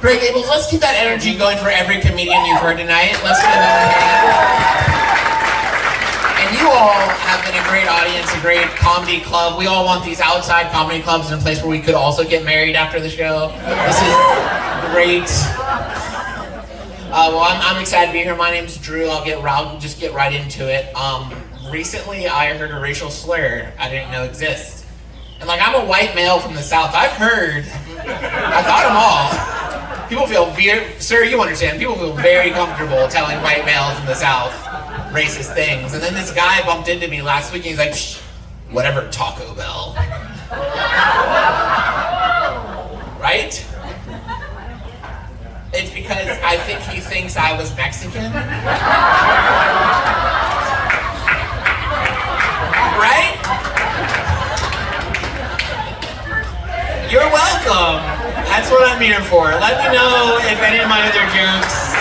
Great, Gables, let's keep that energy going for every comedian you've heard tonight. Let's give them a hand. And you all have been a great audience, a great comedy club. We all want these outside comedy clubs in a place where we could also get married after the show. This is great. Well, I'm excited to be here. My name's Drew. I'll just get right into it. Recently, I heard a racial slur I didn't know exists. And I'm a white male from the South. I've thought them all. People feel sir, you understand, people feel very comfortable telling white males in the South racist things. And then this guy bumped into me last week and he's like, psh, whatever, Taco Bell. Right? It's because I think he thinks I was Mexican. Right? You're welcome. That's what I'm here for. Let me know if any of my other jokes.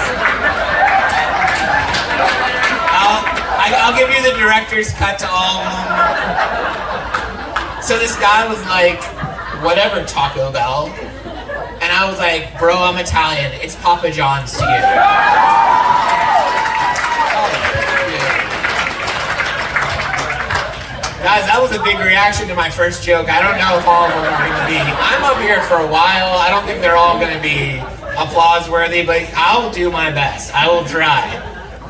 I'll give you the director's cut to all of them. So this guy was like, whatever, Taco Bell. And I was like, bro, I'm Italian. It's Papa John's to you. Guys, that was a big reaction to my first joke. I don't know if all of them are going to be. I'm up here for a while. I don't think they're all going to be applause-worthy, but I'll do my best. I will try.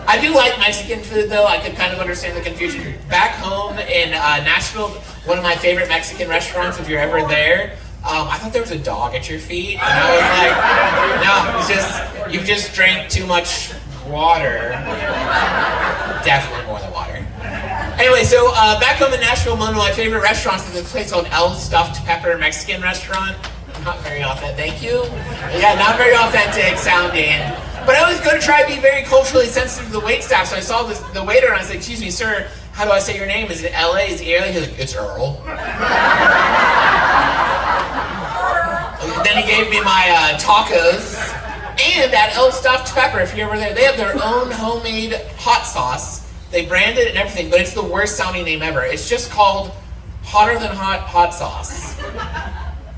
I do like Mexican food, though. I could kind of understand the confusion. Back home in Nashville, one of my favorite Mexican restaurants, if you're ever there, I thought there was a dog at your feet, and I was like, no, you've just drank too much water. Definitely more than water. Anyway, so back home in Nashville, one of my favorite restaurants is this place called El Stuffed Pepper Mexican Restaurant. Not very authentic, thank you. Yeah, not very authentic sounding. But I was going to try to be very culturally sensitive to the waitstaff, so I saw the waiter and I was like, excuse me, sir, how do I say your name? Is it L.A.? Is it Early? He's like, it's Earl. Then he gave me my tacos. And at El Stuffed Pepper, if you're ever there, they have their own homemade hot sauce. They brand it and everything, but it's the worst sounding name ever. It's just called Hotter Than Hot Sauce.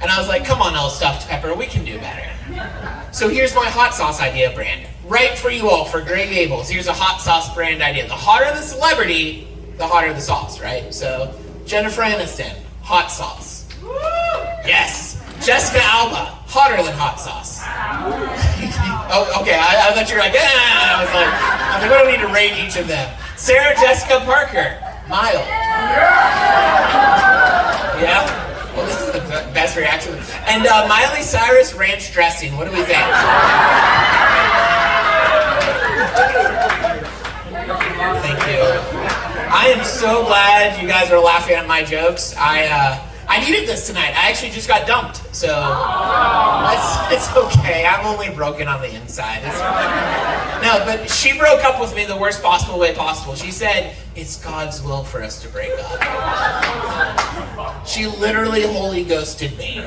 And I was like, come on, El Stuffed Pepper, we can do better. So here's my hot sauce idea brand. Right for you all, for Grey Gables. Here's a hot sauce brand idea. The hotter the celebrity, the hotter the sauce, right? So, Jennifer Aniston, hot sauce. Yes. Jessica Alba, hotter than hot sauce. Oh, okay, I thought you were like, I was like, we don't need to rate each of them. Sarah Jessica Parker, mild. Yeah? Well, this is the best reaction. And Miley Cyrus ranch dressing. What do we think? Thank you. I am so glad you guys are laughing at my jokes. I needed this tonight. I actually just got dumped, so it's okay. I'm only broken on the inside. It's fine. No, but she broke up with me the worst possible way possible. She said, it's God's will for us to break up. She literally Holy Ghosted me.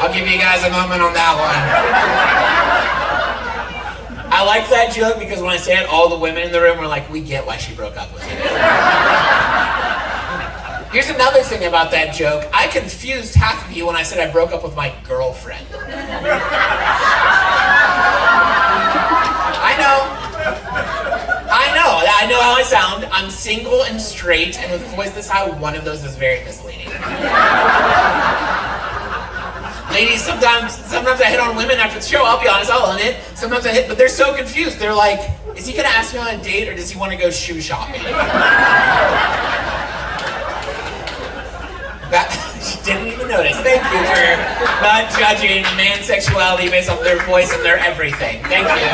I'll give you guys a moment on that one. I like that joke because when I say it, all the women in the room were like, we get why she broke up with me. Here's another thing about that joke. I confused half of you when I said I broke up with my girlfriend. I know how I sound. I'm single and straight, and with a voice this high, one of those is very misleading. Ladies, sometimes I hit on women after the show, I'll be honest, I'll own it. Sometimes I hit, but they're so confused. They're like, is he gonna ask me on a date or does he want to go shoe shopping? She didn't even notice. Thank you for not judging man's sexuality based on their voice and their everything. Thank you.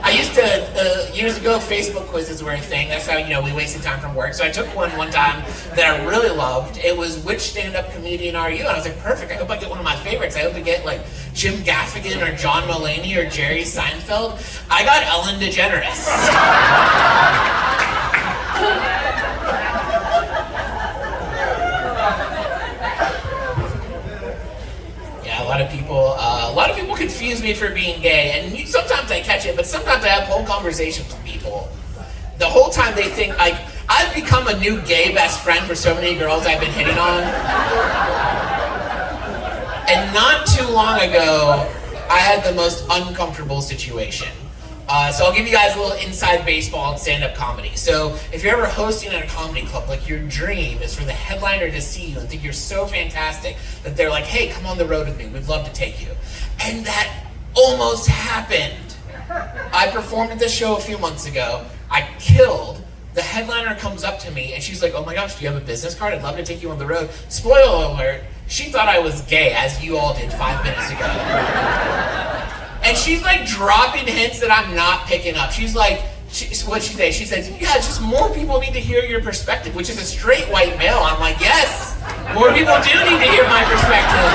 I used to, years ago, Facebook quizzes were a thing. That's how, we wasted time from work. So I took one time that I really loved. It was, which stand-up comedian are you? And I was like, perfect. I hope I get one of my favorites. I hope I get, Jim Gaffigan or John Mulaney or Jerry Seinfeld. I got Ellen DeGeneres. Yeah, a lot of people confuse me for being gay, and sometimes I catch it, but sometimes I have whole conversations with people the whole time they think, like, I've become a new gay best friend for so many girls I've been hitting on. And not too long ago, I had the most uncomfortable situation. So I'll give you guys a little inside baseball and stand-up comedy. So if you're ever hosting at a comedy club, like your dream is for the headliner to see you and think you're so fantastic that they're like, hey, come on the road with me, we'd love to take you. And that almost happened. I performed at this show a few months ago. I killed. The headliner comes up to me and she's like, oh my gosh, do you have a business card? I'd love to take you on the road. Spoiler alert, she thought I was gay, as you all did 5 minutes ago. And she's like dropping hints that I'm not picking up. She's like, what'd she say? She said, yeah, just more people need to hear your perspective, which is a straight white male. I'm like, yes, more people do need to hear my perspective.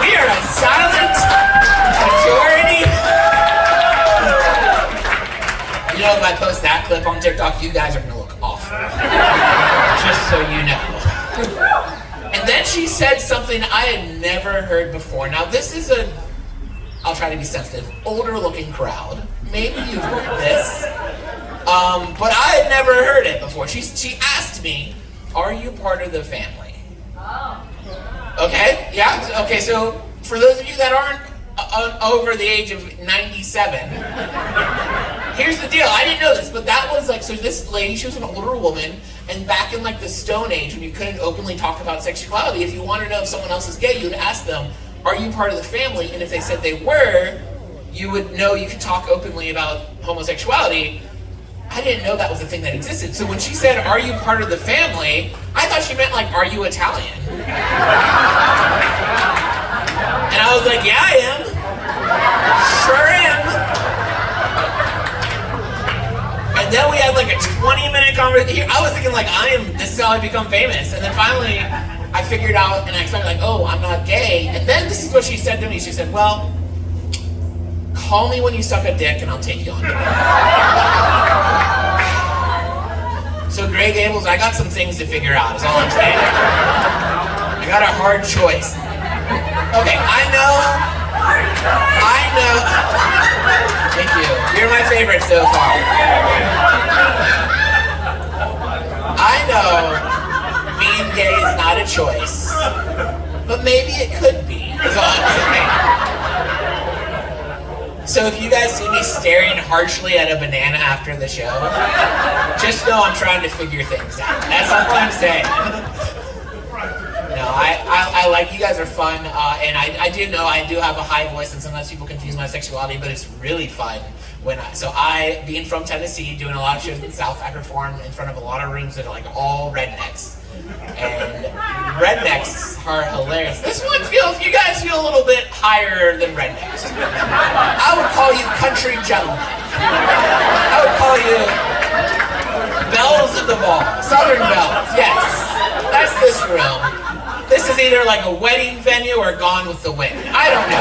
We are a silent majority. You know, if I post that clip on TikTok, you guys are gonna look awful. Just so you know. And then she said something I had never heard before. Now this is I'll try to be sensitive, older looking crowd. Maybe you've heard this. But I had never heard it before. She asked me, are you part of the family? Okay, yeah, okay, so for those of you that aren't over the age of 97, here's the deal. I didn't know this, but that was like, so this lady, she was an older woman, and back in like the Stone Age, when you couldn't openly talk about sexuality, if you wanted to know if someone else is gay, you would ask them, are you part of the family? And if they said they were, you would know you could talk openly about homosexuality. I didn't know that was a thing that existed. So when she said, are you part of the family? I thought she meant like, are you Italian? And I was like, yeah, I am. Sure am. And then we had like a 20-minute conversation. I was thinking like, this is how I become famous. And then finally, I figured out, and I expected like, oh, I'm not gay. And then this is what she said to me. She said, well, call me when you suck a dick and I'll take you on. So Greg Gables, I got some things to figure out, is all I'm saying. I got a hard choice. Okay, I know. Thank you. You're my favorite so far. I know being gay is not a choice, but maybe it could be, is all I'm saying. So if you guys see me staring harshly at a banana after the show, just know I'm trying to figure things out. That's all I'm saying. No, I like, you guys are fun, and I do know I do have a high voice, and sometimes people confuse my sexuality, but it's really fun being from Tennessee, doing a lot of shows in the South, I perform in front of a lot of rooms that are like all rednecks. And rednecks are hilarious. This one you guys feel a little bit higher than rednecks. I would call you country gentlemen. I would call you belles of the ball, Southern belles, yes. That's this room. This is either like a wedding venue or Gone with the Wind. I don't know.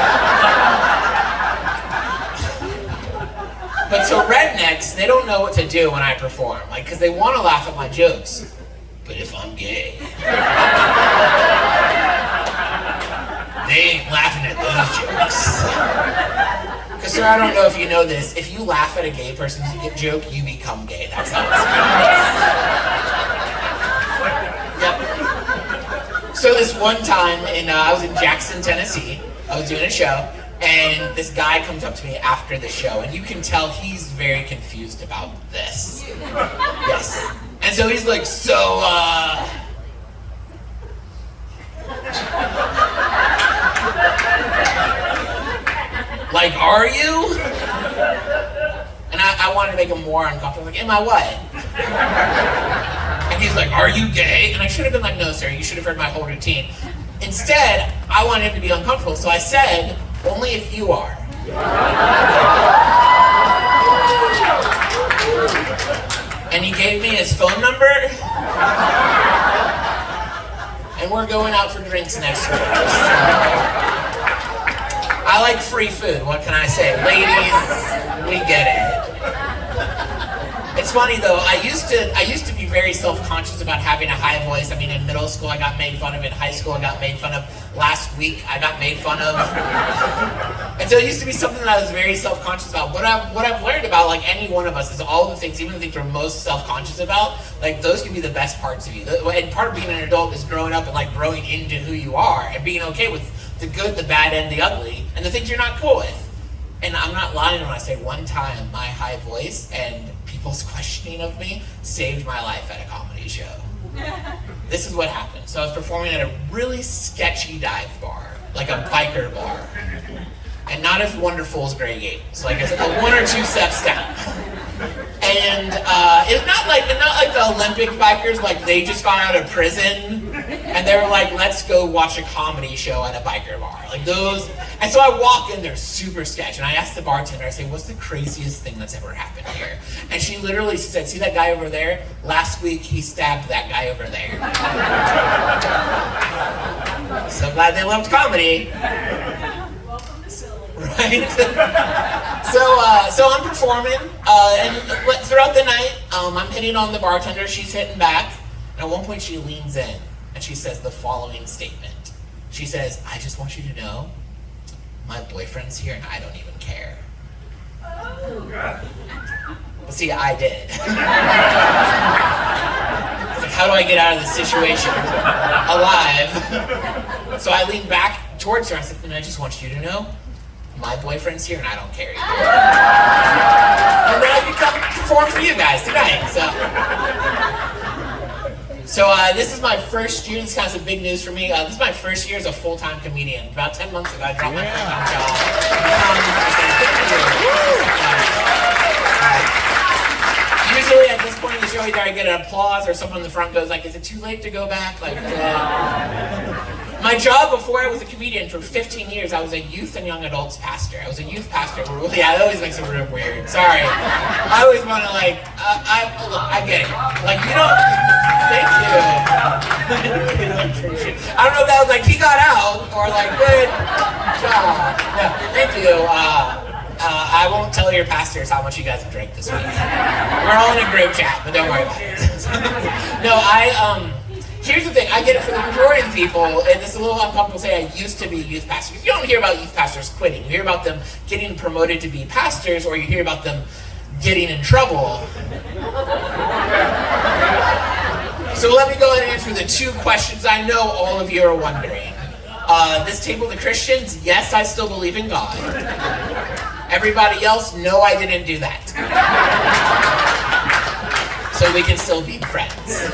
But so rednecks, they don't know what to do when I perform, like, because they want to laugh at my jokes. But if I'm gay, they ain't laughing at those jokes. Because, sir, I don't know if you know this, if you laugh at a gay person's joke, you become gay. That's how it's Yep. So this one time, I was in Jackson, Tennessee, I was doing a show, and this guy comes up to me after the show, and you can tell he's very confused about this. Yes. And so he's like, like, are you? And I wanted to make him more uncomfortable. Like, am I what? And he's like, are you gay? And I should have been like, no, sir, you should have heard my whole routine. Instead, I wanted him to be uncomfortable, so I said, only if you are. And he gave me his phone number. And we're going out for drinks next week. I like free food, what can I say? Ladies, we get it. It's funny though, I used to be very self-conscious about having a high voice. I mean, in middle school I got made fun of, in high school I got made fun of, last week I got made fun of. And so it used to be something that I was very self-conscious about. What I've learned about, like, any one of us is all the things, even the things we're most self-conscious about, like, those can be the best parts of you. And part of being an adult is growing up and, like, growing into who you are and being okay with the good, the bad, and the ugly, and the things you're not cool with. And I'm not lying when I say one time my high voice and people's questioning of me saved my life at a comedy show. This is what happened. So I was performing at a really sketchy dive bar, like a biker bar. And not as wonderful as Grey Gables, like a 1 or 2 steps down. And it's not like the Olympic bikers, like they just got out of prison and they were like, let's go watch a comedy show at a biker bar. Like those. And so I walk in there super sketch and I asked the bartender, I say, what's the craziest thing that's ever happened here? And she literally said, see that guy over there? Last week he stabbed that guy over there. So glad they loved comedy. Right? So I'm performing, and throughout the night, I'm hitting on the bartender, she's hitting back, and at one point she leans in, and she says the following statement. She says, I just want you to know, my boyfriend's here and I don't even care. Oh. But see, I did. It's like, how do I get out of this situation alive? So I leaned back towards her, I said, and I just want you to know, my boyfriend's here and I don't care either. And then I can come perform for you guys tonight. So this is my first year. This is kind of some big news for me. This is my first year as a full-time comedian. About 10 months ago, I dropped my full-time job. Usually at this point in the show, either I get an applause or someone in the front goes like, is it too late to go back? Like, my job before I was a comedian for 15 years, I was a youth and young adults pastor. I was a youth pastor. Yeah, that always makes it real weird. Sorry. I always want to like, I get it. Like, you don't, thank you. I don't know if that was like, he got out, or like, good job. No, thank you. I won't tell your pastors how much you guys have drank this week. We're all in a group chat, but don't worry about it. No, here's the thing, I get it for the majority of people, and it's a little uncomfortable to say I used to be a youth pastor. You don't hear about youth pastors quitting. You hear about them getting promoted to be pastors, or you hear about them getting in trouble. So let me go ahead and answer the 2 questions I know all of you are wondering. This table, the Christians, yes, I still believe in God. Everybody else, no, I didn't do that. So we can still be friends.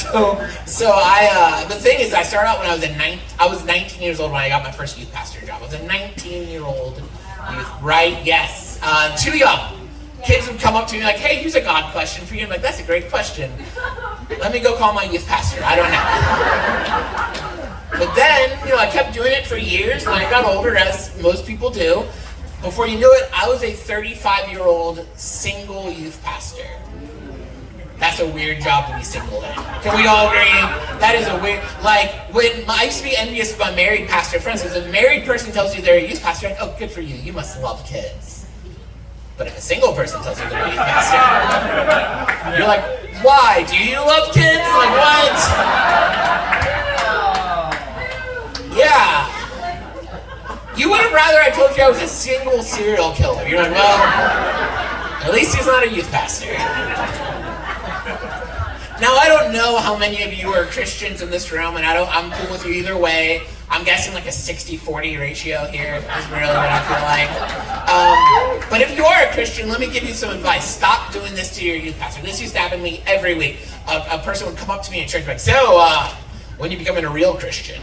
The thing is, I started out when I was 19 years old when I got my first youth pastor job. I was a 19-year-old youth, right? Yes. Too young. Kids would come up to me like, hey, here's a God question for you. I'm like, that's a great question. Let me go call my youth pastor. I don't know. But then, I kept doing it for years, and I got older, as most people do. Before you knew it, I was a 35-year-old single youth pastor. That's a weird job to be single in. Can we all agree? That is a weird, I used to be envious of my married pastor friends, because if a married person tells you they're a youth pastor, like, oh, good for you, you must love kids. But if a single person tells you they're a youth pastor, you're like, why? Do you love kids? Like, what? Yeah. You would have rather I told you I was a single serial killer. You're like, well, at least he's not a youth pastor. Now, I don't know how many of you are Christians in this room, and I'm cool with you either way. I'm guessing like a 60-40 ratio here is really what I feel like. But if you are a Christian, let me give you some advice. Stop doing this to your youth pastor. This used to happen to me every week. A person would come up to me in church and be like, so, when are you becoming a real Christian?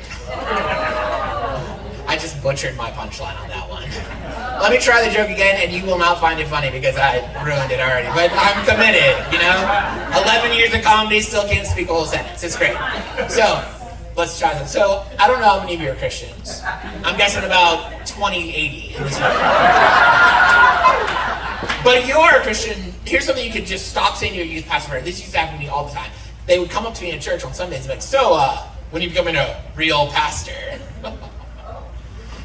I just butchered my punchline on that one. Let me try the joke again, and you will not find it funny because I ruined it already. But I'm committed, 11 years of comedy, still can't speak a whole sentence. It's great. So, let's try this. So, I don't know how many of you are Christians. I'm guessing about 20-80 in this room. But if you are a Christian, here's something you could just stop saying to your youth pastor. This used to happen to me all the time. They would come up to me in church on Sundays and be like, so, when are you becoming a real pastor?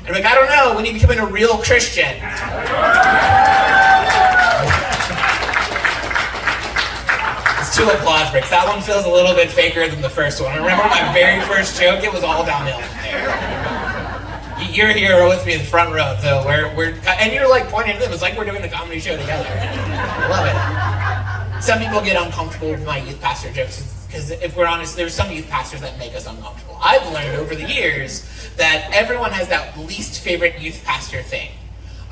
And I'm like, I don't know, when are you becoming a real Christian? It's 2 applause breaks. That one feels a little bit faker than the first one. I remember my very first joke, it was all downhill from there. You're here with me in the front row, though. And you're like pointing at them. It's like we're doing the comedy show together. I love it. Some people get uncomfortable with my youth pastor jokes because, if we're honest, there's some youth pastors that make us uncomfortable. I've learned over the years that everyone has that least favorite youth pastor thing.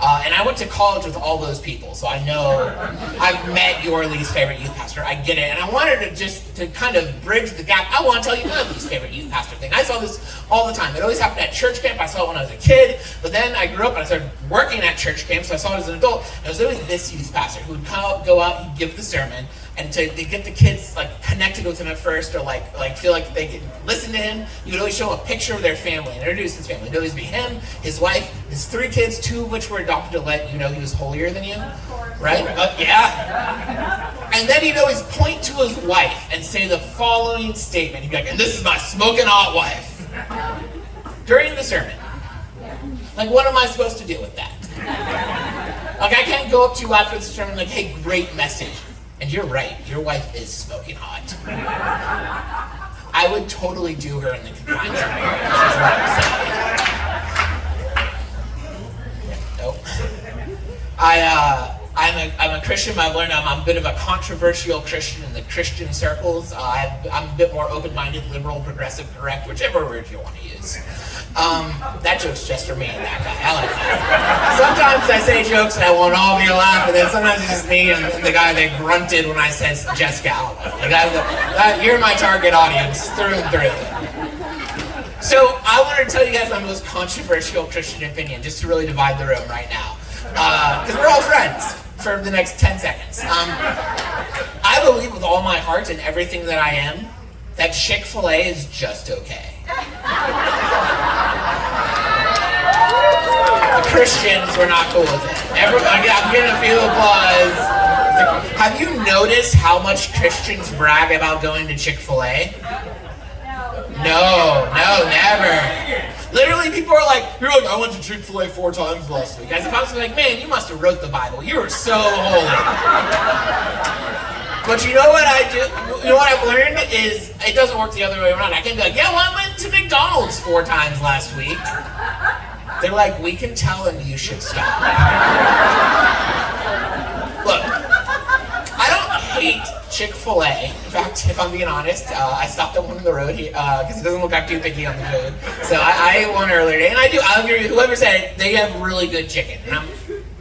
And I went to college with all those people, so I know I've met your least favorite youth pastor. I get it. And I wanted to kind of bridge the gap. I want to tell you my least favorite youth pastor thing. I saw this all the time. It always happened at church camp. I saw it when I was a kid, but then I grew up and I started working at church camp, so I saw it as an adult. And it was always this youth pastor who would go out, he'd give the sermon, and to get the kids like connected with him at first, or like feel like they could listen to him, he would always show a picture of their family and introduce his family. It'd always be him, his wife, his 3 kids, 2 of which were adopted to let you know he was holier than you, right? Yeah. And then he'd always point to his wife and say the following statement. He'd be like, "And this is my smoking hot wife." During the sermon. Like, what am I supposed to do with that? Like, I can't go up to you after the sermon like, "Hey, great message. And you're right, your wife is smoking hot." I would totally do her in the confined area. She's what I'm saying. Nope. I'm a Christian, but I've learned I'm a bit of a controversial Christian in the Christian circles. I'm a bit more open-minded, liberal, progressive, correct, whichever word you want to use. That joke's just for me and that guy. I like that. Sometimes I say jokes and I want all of you to laugh, and then sometimes it's just me and the guy that grunted when I said Jessica Alba. You're my target audience, through and through. So I wanted to tell you guys my most controversial Christian opinion, just to really divide the room right now. Because we're all friends for the next 10 seconds. I believe with all my heart and everything that I am, that Chick-fil-A is just okay. The Christians were not cool with it. I'm getting a few applause. Have you noticed how much Christians brag about going to Chick-fil-A? No, never. Literally, people are like, "I went to Chick-fil-A 4 times last week." As if I was like, "Man, you must have wrote the Bible. You were so holy." But you know what I do? You know what I've learned is it doesn't work the other way around. I can be like, "Yeah, well, I went to McDonald's 4 times last week." They're like, "We can tell, and you should stop." Look, I don't hate Chick-fil-A. In fact, if I'm being honest, I stopped at one on the road because it doesn't look like too picky on the food. So I ate one earlier today, and I'll agree with whoever said it, they have really good chicken. And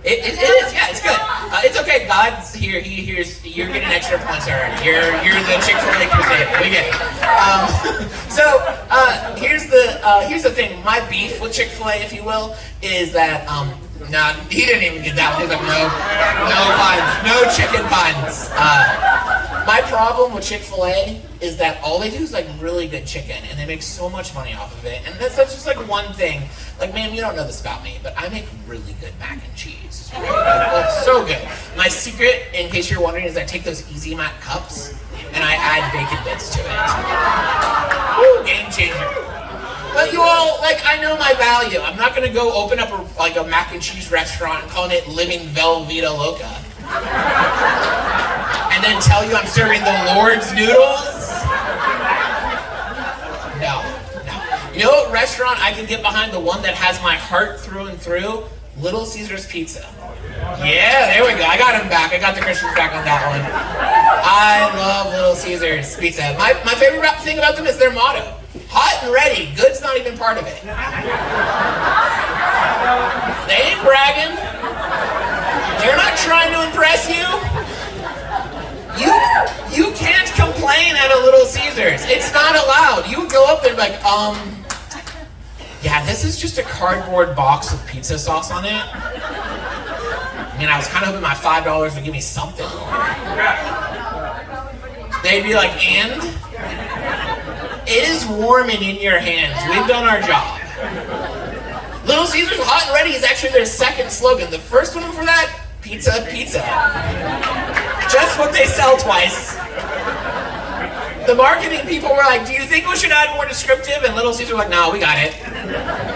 it is, yeah, it's good. It's okay. God's here. He hears. You're getting extra points already. You're the Chick-fil-A crusader. We get it. So here's the thing. My beef with Chick-fil-A, if you will, is that nah, he didn't even get that one. He's like, no buns, no chicken buns. My problem with Chick-fil-A is that all they do is like really good chicken, and they make so much money off of it. And that's just like one thing. Like, man, you don't know this about me, but I make really good mac and cheese. Right? It's so good. My secret, in case you're wondering, is I take those Easy Mac cups and I add bacon bits to it. Woo, game changer. But you all, like, I know my value. I'm not gonna go open up a mac and cheese restaurant and calling it Living Velveeta Loca. And then tell you I'm serving the Lord's noodles? No. You know what restaurant I can get behind, the one that has my heart through and through? Little Caesar's Pizza. Yeah, there we go. I got him back. I got the Christians back on that one. I love Little Caesar's Pizza. My favorite thing about them is their motto. Hot and ready. Good's not even part of it. They ain't bragging. They're not trying to impress you. You can't complain at a Little Caesar's. It's not allowed. You would go up there and be like, yeah, this is just a cardboard box with pizza sauce on it. I mean, I was kind of hoping my $5 would give me something. They'd be like, and? It is warm and in your hands. We've done our job. Little Caesar's Hot and Ready is actually their second slogan. The first one for that, pizza. Just what they sell twice. The marketing people were like, do you think we should add more descriptive? And Little Caesar were like, no, we got it.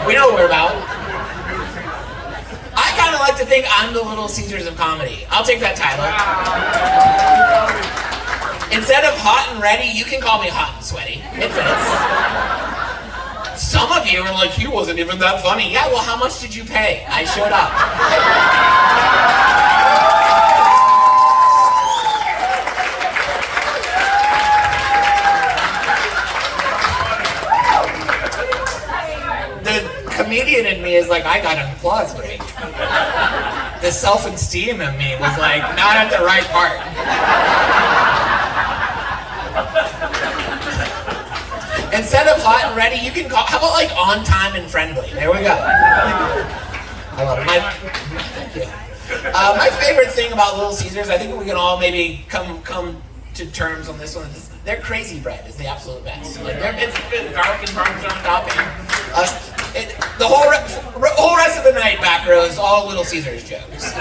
We know what we're about. I kind of like to think I'm the Little Caesars of comedy. I'll take that title. Instead of hot and ready, you can call me hot and sweaty. It fits. So some of you are like, he wasn't even that funny. Yeah, well, how much did you pay? I showed up. The comedian in me is like, I got an applause break. The self-esteem in me was like, not at the right part. Instead of hot and ready, you can call, how about like on time and friendly? There we go. I love it. Thank you. My favorite thing about Little Caesars, I think we can all maybe come to terms on this one. Their crazy bread is the absolute best. Like it's garlic and parmesan topping. The whole rest of the night, back row, is all Little Caesars jokes.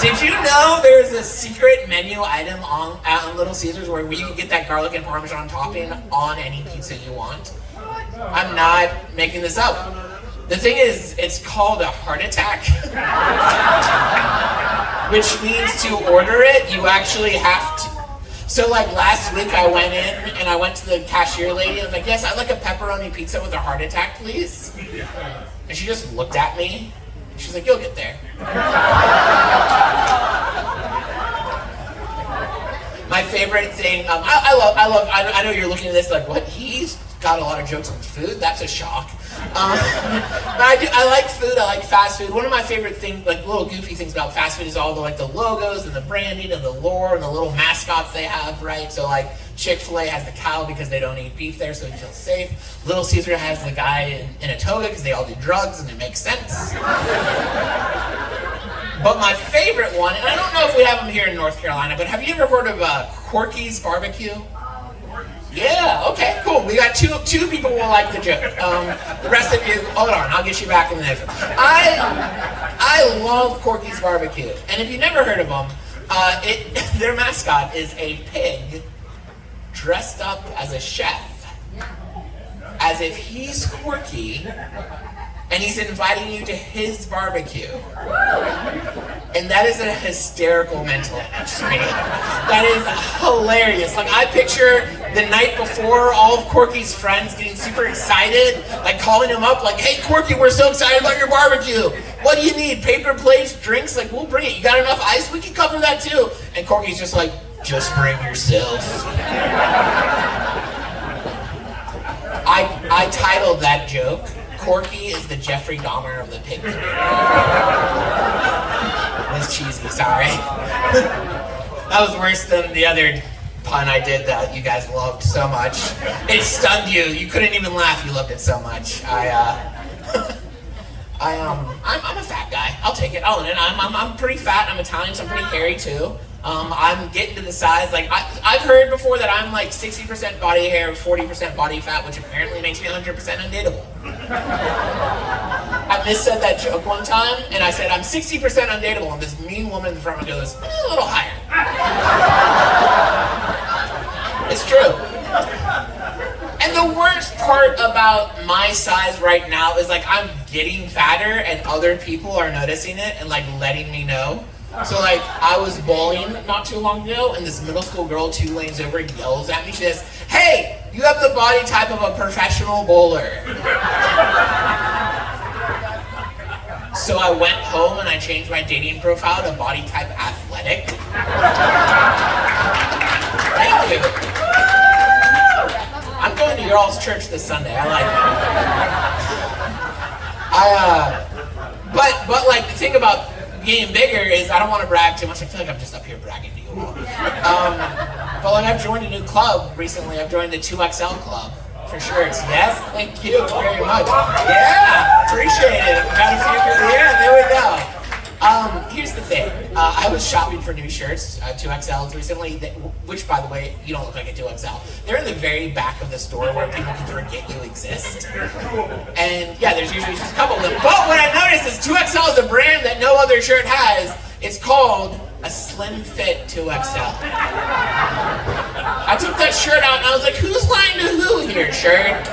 Did you know there's a secret menu item on Little Caesars where you can get that garlic and parmesan topping on any pizza you want? I'm not making this up. The thing is, it's called a heart attack. Which means to order it, you actually have to. So like last week I went in and I went to the cashier lady and I was like, yes, I'd like a pepperoni pizza with a heart attack, please. And she just looked at me. She's like, you'll get there. My favorite thing, I know you're looking at this like, what? He's got a lot of jokes on food? That's a shock. But I like food, I like fast food. One of my favorite things, like little goofy things about fast food is all the logos and the branding and the lore and the little mascots they have, right? So like Chick-fil-A has the cow because they don't eat beef there, so you feel safe. Little Caesar has the guy in a toga because they all do drugs and it makes sense. But my favorite one, and I don't know if we have them here in North Carolina, but have you ever heard of Corky's Barbecue? Yeah, okay, cool. We got two people will like the joke. The rest of you, hold on, I'll get you back in the next one. I love Corky's Barbecue. And if you've never heard of them, their mascot is a pig dressed up as a chef. As if he's Corky and he's inviting you to his barbecue. And that is a hysterical mental image to me. That is hilarious. Like I picture the night before, all of Corky's friends getting super excited, like calling him up, like, hey Corky, we're so excited about your barbecue. What do you need? Paper plates, drinks? Like, we'll bring it. You got enough ice? We can cover that too. And Corky's just like, just bring yourself. I titled that joke, Corky is the Jeffrey Dahmer of the pig community. That's cheesy, sorry. That was worse than the other pun I did that you guys loved so much. It stunned you. You couldn't even laugh. You loved it so much. I'm a fat guy. I'll take it. Oh, and I'm pretty fat. I'm Italian, so I'm pretty hairy too. I'm getting to the size, like, I've heard before that I'm like 60% body hair, 40% body fat, which apparently makes me 100% undateable. I missaid that joke one time, and I said, I'm 60% undateable, and this mean woman in the front goes, a little higher. It's true. And the worst part about my size right now is like I'm getting fatter and other people are noticing it and like letting me know. So like I was bowling not too long ago and this middle school girl 2 lanes over yells at me. She says, hey, you have the body type of a professional bowler. So I went home and I changed my dating profile to body type athletic. Thank you. I'm going to your all's church this Sunday. I like it. But like the thing about getting bigger is I don't want to brag too much. I feel like I'm just up here bragging to you all. But like I've joined a new club recently. I've joined the 2XL club for shirts. Yes, thank you very much. Yeah, appreciate it. Got a few people here. There we go. Here's the thing. I was shopping for new shirts, 2XLs recently, which, by the way, you don't look like a 2XL. They're in the very back of the store where people can forget you exist. And yeah, there's usually just a couple of them. But what I noticed is 2XL is a brand that no other shirt has. It's called a slim fit 2XL. I took that shirt out and I was like, who's lying to who here, shirt?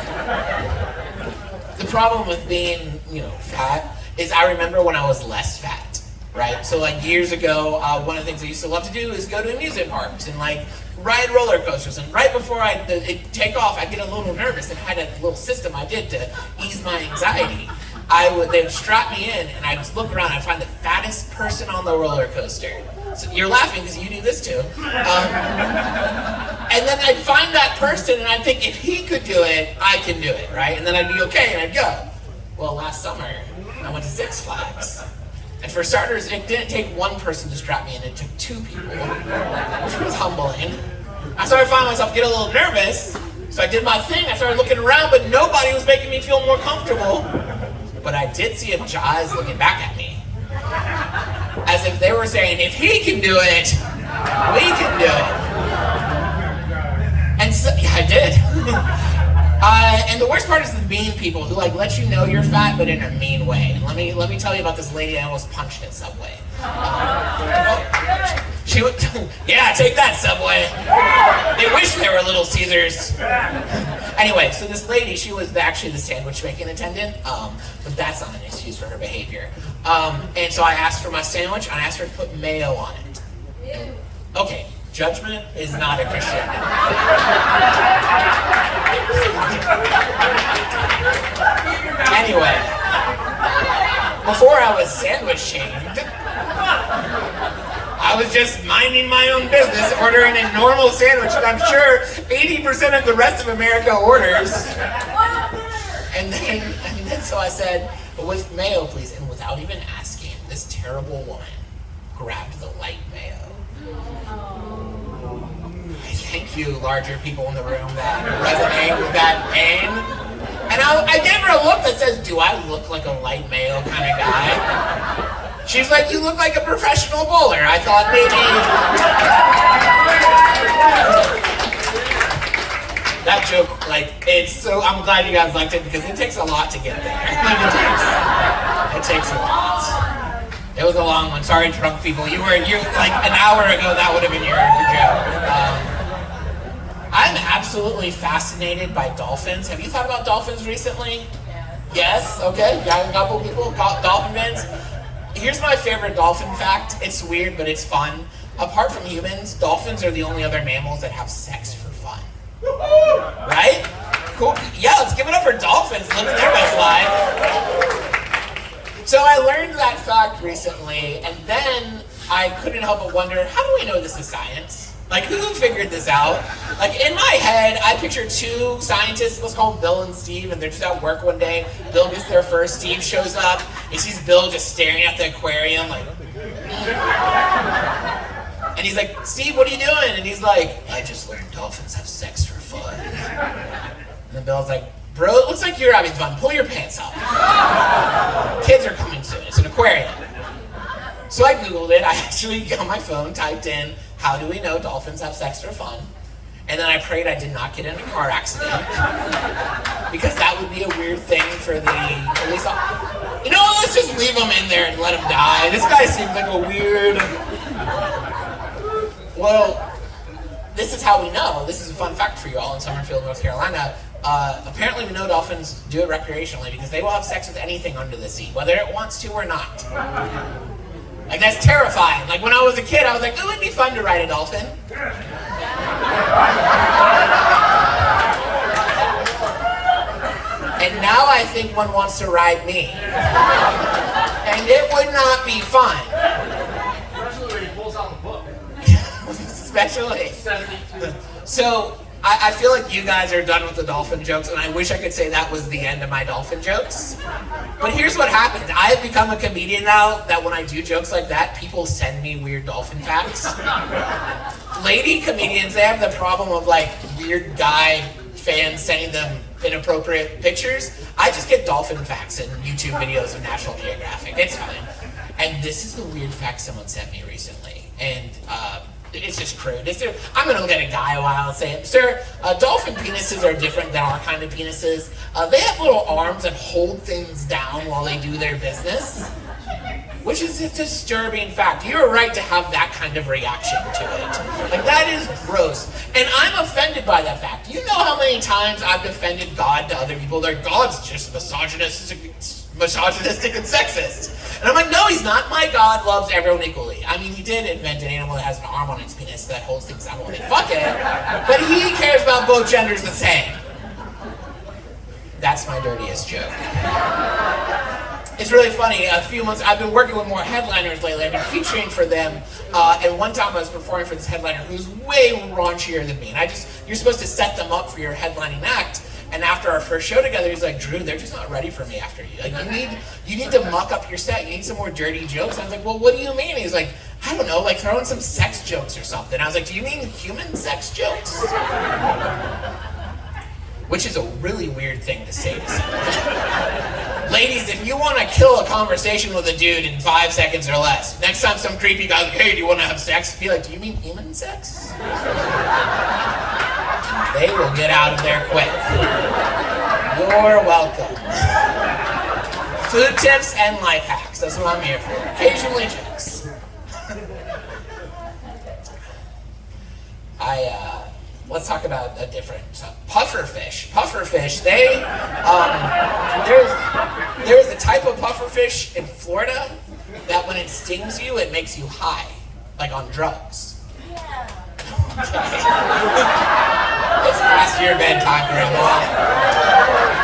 The problem with being, fat is I remember when I was less fat, right? So like years ago, one of the things I used to love to do is go to amusement parks and like ride roller coasters, and right before I take off, I get a little nervous, and I had a little system I did to ease my anxiety. They would strap me in, and I'd look around, and I'd find the fattest person on the roller coaster. So you're laughing because you do this too. And then I'd find that person, and I'd think, if he could do it, I can do it, right? And then I'd be okay, and I'd go. Well, last summer, I went to Six Flags. And for starters, it didn't take one person to strap me in, it took two people, which was humbling. I started finding myself get a little nervous, so I did my thing. I started looking around, but nobody was making me feel more comfortable. But I did see a bunch of eyes looking back at me, as if they were saying, if he can do it, we can do it. And so, yeah, I did. And the worst part is the mean people who let you know you're fat, but in a mean way. And let me tell you about this lady I almost punched at Subway. She would, yeah, take that, Subway. They wish they were Little Caesars. Anyway, so this lady, she was actually the sandwich making attendant, but that's not an excuse for her behavior. And so I asked for my sandwich, and I asked her to put mayo on it. Okay, judgment is not a Christian. Anyway, before I was sandwich shamed, I was just minding my own business, ordering a normal sandwich that I'm sure 80% of the rest of America orders. And then so I said, with mayo, please. And without even asking, this terrible woman grabbed the light mayo. Thank you, larger people in the room that resonate with that pain. And I gave her a look that says, do I look like a light mayo kind of guy? She's like, you look like a professional bowler. I thought maybe... That joke, it's so... I'm glad you guys liked it because it takes a lot to get there. It takes a lot. It was a long one. Sorry, drunk people. You an hour ago, that would have been your joke. I'm absolutely fascinated by dolphins. Have you thought about dolphins recently? Yes? Okay. Got a couple people. Dolphin fans. Here's my favorite dolphin fact. It's weird, but it's fun. Apart from humans, dolphins are the only other mammals that have sex for fun. Right? Cool. Yeah, let's give it up for dolphins living their best life. So I learned that fact recently, and then I couldn't help but wonder, how do we know this is science? Who figured this out? In my head, I picture two scientists, let's call them Bill and Steve, and they're just at work one day. Bill gets there first, Steve shows up, he sees Bill just staring at the aquarium, and he's like, Steve, what are you doing? And he's like, I just learned dolphins have sex for fun. And then Bill's like, bro, it looks like you're having fun, pull your pants up. Kids are coming soon, it's an aquarium. So I Googled it, I actually on my phone typed in, how do we know dolphins have sex for fun? And then I prayed I did not get in a car accident. Because that would be a weird thing for the police officer. You know what, let's just leave them in there and let them die. This guy seems like a weird... Well, this is how we know. This is a fun fact for you all in Summerfield, North Carolina. Apparently we know dolphins do it recreationally because they will have sex with anything under the sea, whether it wants to or not. That's terrifying. When I was a kid, I was like, it would be fun to ride a dolphin. And now I think one wants to ride me. And it would not be fun. Especially when he pulls out the book. Especially. So, I feel like you guys are done with the dolphin jokes, and I wish I could say that was the end of my dolphin jokes. But here's what happens. I have become a comedian now that when I do jokes like that, people send me weird dolphin facts. Lady comedians, they have the problem of weird guy fans sending them inappropriate pictures. I just get dolphin facts in YouTube videos of National Geographic. It's fine. And this is the weird fact someone sent me recently. And, it's just crude. I'm going to look at a guy a while and say, sir, dolphin penises are different than our kind of penises. They have little arms that hold things down while they do their business. Which is a disturbing fact. You're right to have that kind of reaction to it. Like, that is gross. And I'm offended by that fact. You know how many times I've defended God to other people? Like, God's just misogynistic and sexist. And I'm like, no, he's not. My God loves everyone equally. I mean, he did invent an animal that has an arm on its penis that holds things down when they fuck it. But he cares about both genders the same. That's my dirtiest joke. It's really funny. A few months, I've been working with more headliners lately. I've been featuring for them. And one time I was performing for this headliner who's way raunchier than me. And you're supposed to set them up for your headlining act. And after our first show together, he's like, Drew, they're just not ready for me after you. Like, you need to muck up your set. You need some more dirty jokes. And I was like, well, what do you mean? He's like, I don't know, like throw in some sex jokes or something. I was like, do you mean human sex jokes? Which is a really weird thing to say to someone. Ladies, if you want to kill a conversation with a dude in 5 seconds or less, next time some creepy guy's like, hey, do you want to have sex? Be like, do you mean human sex? They will get out of there quick. You're welcome. Food tips and life hacks. That's what I'm here for. Occasionally jokes. Let's talk about a different pufferfish. Pufferfish, there's a type of pufferfish in Florida that when it stings you, it makes you high, like on drugs. Yeah. It's past your bedtime, Grandma.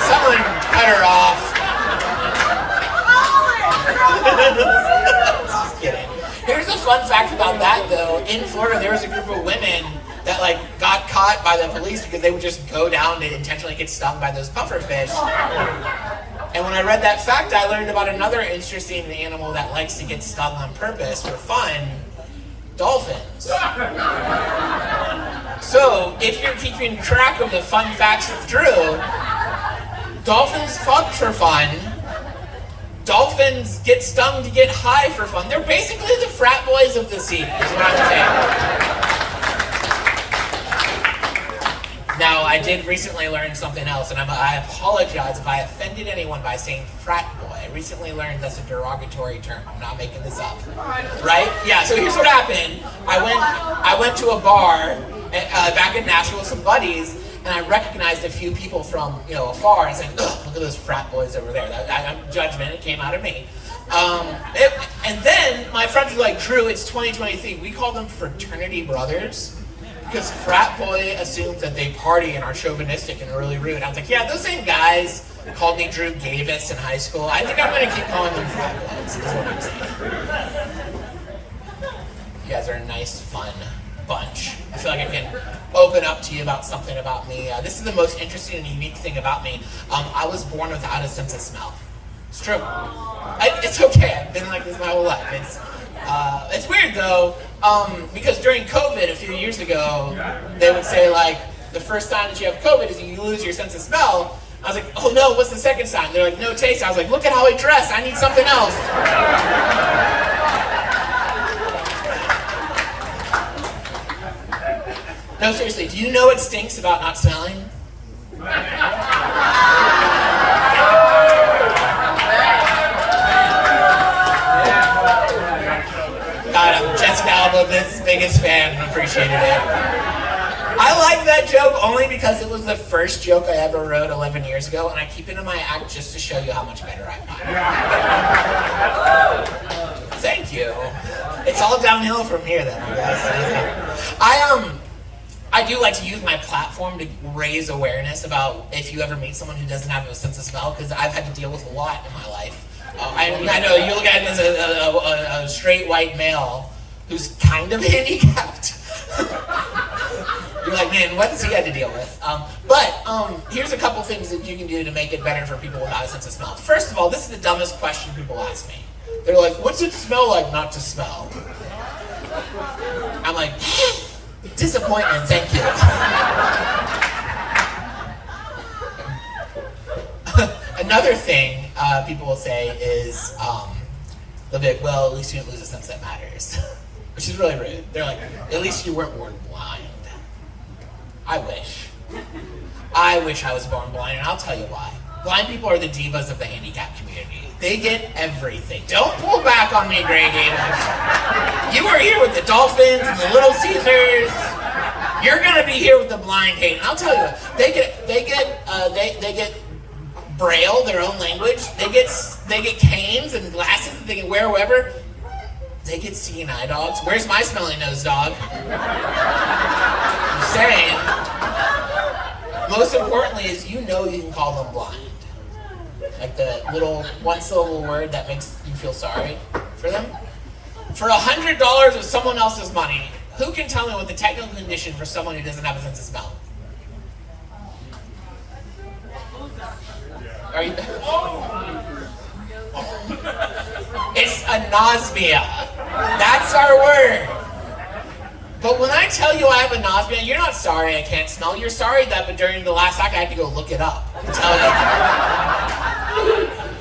Someone cut her off. Just kidding. Here's a fun fact about that, though. In Florida, there was a group of women that got caught by the police because they would just go down to intentionally get stung by those pufferfish. And when I read that fact, I learned about another interesting animal that likes to get stung on purpose for fun: dolphins. So, if you're keeping track of the fun facts with Drew, dolphins fuck for fun. Dolphins get stung to get high for fun. They're basically the frat boys of the sea, is what I'm saying. Now, I did recently learn something else, and I apologize if I offended anyone by saying frat boy. I recently learned that's a derogatory term. I'm not making this up. Right? Yeah, so here's what happened. I went to a bar back in Nashville with some buddies, and I recognized a few people from afar and said, ugh, look at those frat boys over there. Judgment, it came out of me. And then my friends were like, Drew, it's 2023. We call them fraternity brothers. Because frat boy assumes that they party and are chauvinistic and really rude. I was like, yeah, those same guys called me Drew Gables in high school. I think I'm going to keep calling them frat boys, is what I'm saying. You guys are a nice, fun bunch. I feel like I can open up to you about something about me. This is the most interesting and unique thing about me. I was born without a sense of smell. It's true. It's okay. I've been like this my whole life. It's weird though, because during COVID a few years ago, they would say the first sign that you have COVID is you lose your sense of smell. I was like, oh no, what's the second sign? They're like, no taste. I was like, look at how I dress. I need something else. No, seriously, do you know what stinks about not smelling? God, I'm Jessica Alba's biggest fan and appreciated it. I like that joke only because it was the first joke I ever wrote 11 years ago, and I keep it in my act just to show you how much better I'm. Thank you. It's all downhill from here then, I guess. I do like to use my platform to raise awareness about if you ever meet someone who doesn't have a sense of smell, because I've had to deal with a lot in my life. I know you look at him as a straight white male who's kind of handicapped. You're like, man, what does he have to deal with? But here's a couple things that you can do to make it better for people without a sense of smell. First of all, this is the dumbest question people ask me. They're like, what's it smell like not to smell? I'm like, disappointment, thank you. Another thing people will say is, they'll be like, well, at least you didn't lose a sense that matters. Which is really rude. They're like, at least you weren't born blind. I wish. I wish I was born blind, and I'll tell you why. Blind people are the divas of the handicap community. They get everything. Don't pull back on me, Grey Gables. You were here with the Dolphins and the Little Caesars. You're gonna be here with the blind hate. And I'll tell you, they get Braille, their own language. They get canes and glasses that they can wear wherever. They get seeing eye dogs. Where's my smelly nose dog? I'm saying. Most importantly is you can call them blind. Like the little one-syllable word that makes you feel sorry for them. For $100 of someone else's money, who can tell me what the technical condition for someone who doesn't have a sense of smell? Are you? It's anosmia. That's our word. But when I tell you I have anosmia, you're not sorry I can't smell. You're sorry that but during the last act I had to go look it up and tell you.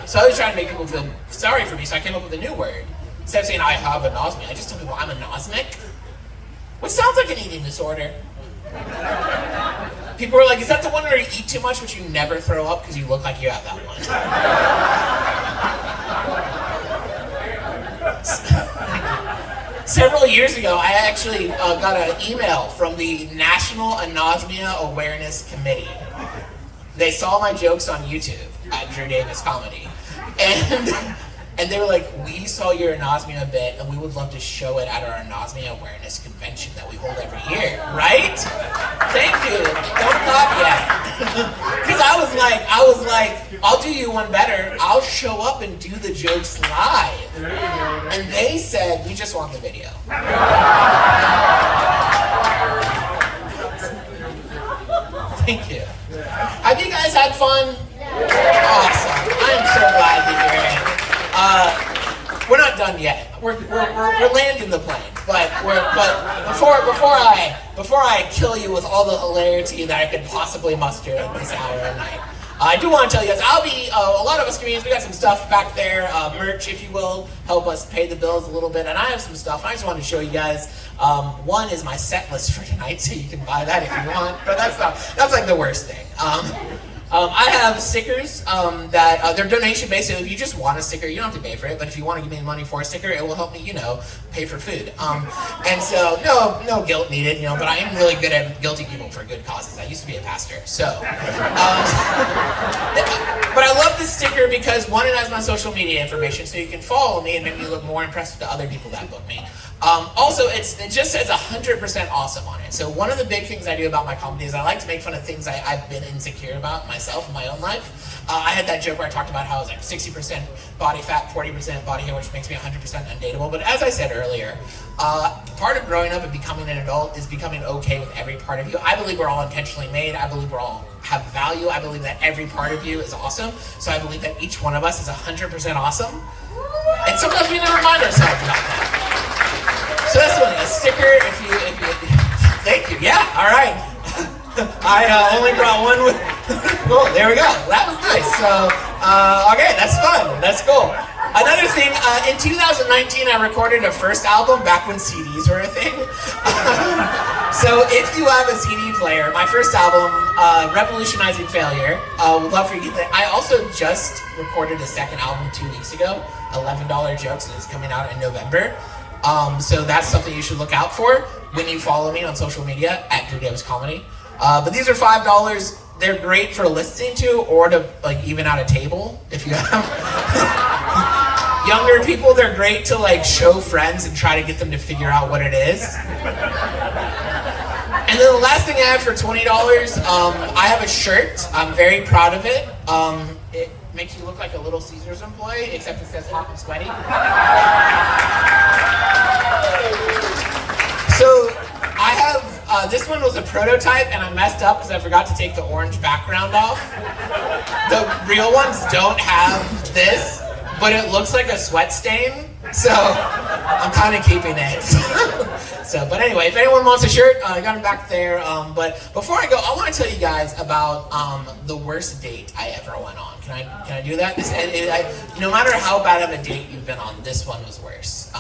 So I was trying to make people feel sorry for me, so I came up with a new word. Instead of saying I have anosmia, I just tell people I'm anosmic, which sounds like an eating disorder. People were like, is that the one where you eat too much but you never throw up because you look like you have that one? Several years ago, I actually got an email from the National Anosmia Awareness Committee. They saw my jokes on YouTube at Drew Davis Comedy. And they were like, we saw your anosmia bit and we would love to show it at our anosmia awareness convention that we hold every year. Right? Thank you. Don't clap yet. Because I was like, I'll do you one better. I'll show up and do the jokes live. And they said, we just want the video. Thank you. Have you guys had fun? Awesome. I am so glad to hear it. We're not done yet. We're landing the plane, but before I kill you with all the hilarity that I could possibly muster in this hour of night, I do want to tell you guys, I'll be a lot of us comedians. We got some stuff back there, merch, if you will, help us pay the bills a little bit, and I have some stuff. I just wanted to show you guys. One is my set list for tonight, so you can buy that if you want. But that's like the worst thing. I have stickers that they're donation based. So if you just want a sticker, you don't have to pay for it. But if you want to give me money for a sticker, it will help me, pay for food. And so no guilt needed, But I am really good at guilting people for good causes. I used to be a pastor, so. But I love this sticker because one, it has my social media information, so you can follow me and make me look more impressive to other people that book me. Also, it just says 100% awesome on it. So one of the big things I do about my comedy is I like to make fun of things I've been insecure about myself in my own life. I had that joke where I talked about how I was like 60% body fat, 40% body hair, which makes me 100% undateable. But as I said earlier, part of growing up and becoming an adult is becoming okay with every part of you. I believe we're all intentionally made. I believe we're all have value. I believe that every part of you is awesome. So I believe that each one of us is 100% awesome. And sometimes we never remind ourselves about that. So that's one, a sticker, if you, thank you, yeah, all right. I only brought one with, cool, there we go, that was nice. So, okay, that's fun, that's cool. Another thing, in 2019, I recorded a first album back when CDs were a thing. So if you have a CD player, my first album, Revolutionizing Failure, would love for you to get that. I also just recorded a second album 2 weeks ago, $11 Jokes, and it's coming out in November. So that's something you should look out for when you follow me on social media at Drew Davis Comedy. But these are $5. They're great for listening to or to even out a table if you have younger people. They're great to show friends and try to get them to figure out what it is. And then the last thing I have for $20, I have a shirt. I'm very proud of it. It makes you look like a Little Caesars employee, except it says hot and sweaty. So I have, this one was a prototype and I messed up because I forgot to take the orange background off. The real ones don't have this, but it looks like a sweat stain. So I'm kind of keeping it. But anyway, if anyone wants a shirt, I got them back there. But before I go, I want to tell you guys about the worst date I ever went on. Can I do that? No matter how bad of a date you've been on, this one was worse.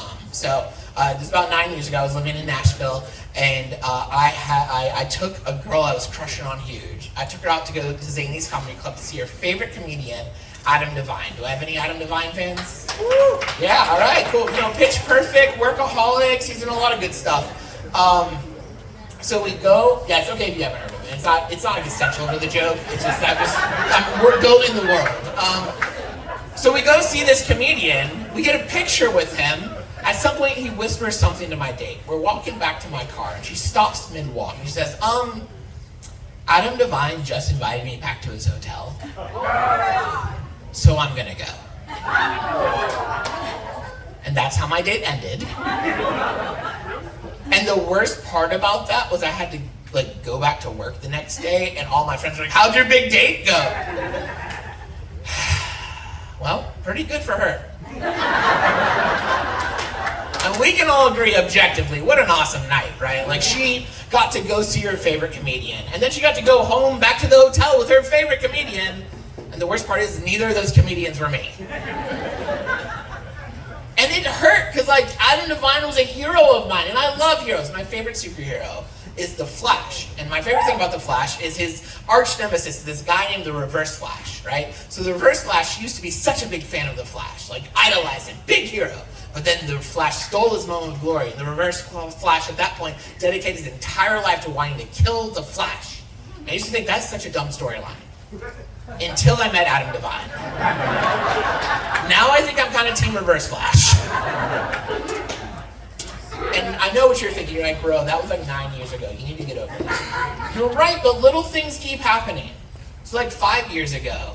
This was about 9 years ago. I was living in Nashville, and I took a girl I was crushing on huge. I took her out to go to Zany's Comedy Club to see her favorite comedian, Adam Devine. Do I have any Adam Devine fans? Woo! Yeah, all right, cool. Pitch Perfect, Workaholics. He's in a lot of good stuff. So we go. Yeah, it's okay if you haven't heard of it. It's not like essential to the joke. It's just that we're building the world. So we go see this comedian. We get a picture with him. At some point, he whispers something to my date. We're walking back to my car, and she stops mid-walk, and she says, Adam Devine just invited me back to his hotel, so I'm gonna go. And that's how my date ended. And the worst part about that was I had to go back to work the next day, and all my friends were like, how'd your big date go? Well, pretty good for her. And we can all agree objectively, what an awesome night, right? She got to go see her favorite comedian, and then she got to go home back to the hotel with her favorite comedian, and the worst part is neither of those comedians were me. And it hurt, because Adam Devine was a hero of mine, and I love heroes. My favorite superhero is the Flash, and my favorite thing about the Flash is his arch nemesis, this guy named the Reverse Flash, right? So the Reverse Flash used to be such a big fan of the Flash, idolized him, big hero. But then the Flash stole his moment of glory. The Reverse Flash at that point dedicated his entire life to wanting to kill the Flash. I used to think that's such a dumb storyline. Until I met Adam Devine. Now I think I'm kind of Team Reverse Flash. And I know what you're thinking. You're like, bro, that was 9 years ago. You need to get over this. You're right, but little things keep happening. So 5 years ago,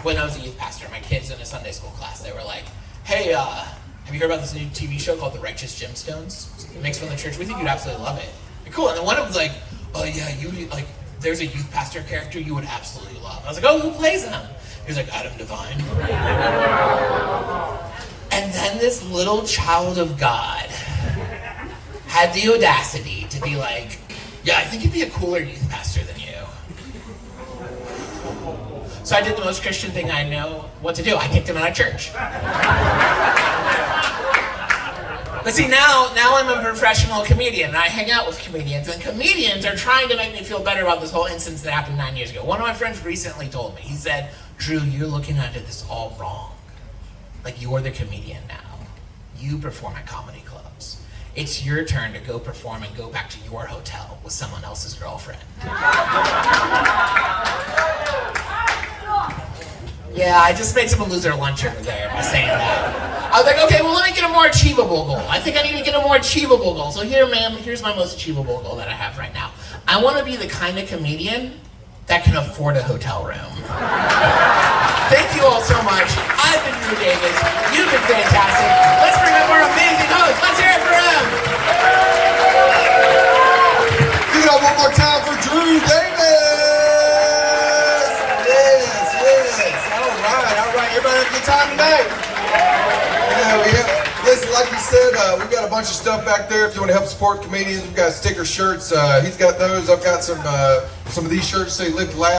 when I was a youth pastor, my kids in a Sunday school class, they were like, hey, have you heard about this new TV show called The Righteous Gemstones? It makes from the church. We think you'd absolutely love it. Cool. And then one of them was like, oh yeah, there's a youth pastor character you would absolutely love. I was like, oh, who plays him? He was like, Adam Devine. And then this little child of God had the audacity to be like, yeah, I think you'd be a cooler youth pastor than you. So I did the most Christian thing I know what to do. I kicked him out of church. But see, now I'm a professional comedian, and I hang out with comedians, and comedians are trying to make me feel better about this whole instance that happened 9 years ago. One of my friends recently told me, he said, Drew, you're looking at this all wrong. You're the comedian now. You perform at comedy clubs. It's your turn to go perform and go back to your hotel with someone else's girlfriend. Yeah, I just made someone lose their lunch over there by saying that. I was like, okay, well, let me get a more achievable goal. I think I need to get a more achievable goal. So here, ma'am, here's my most achievable goal that I have right now. I want to be the kind of comedian that can afford a hotel room. Thank you all so much. I've been Drew Gables. You've been fantastic. Let's bring up our amazing host. Let's hear it for him. Give it up one more time for Drew Gables. All right. Everybody have a good time tonight? Yeah. Listen, like you said, we've got a bunch of stuff back there. If you want to help support comedians, we've got sticker shirts. He's got those. I've got some of these shirts say "Live Loud."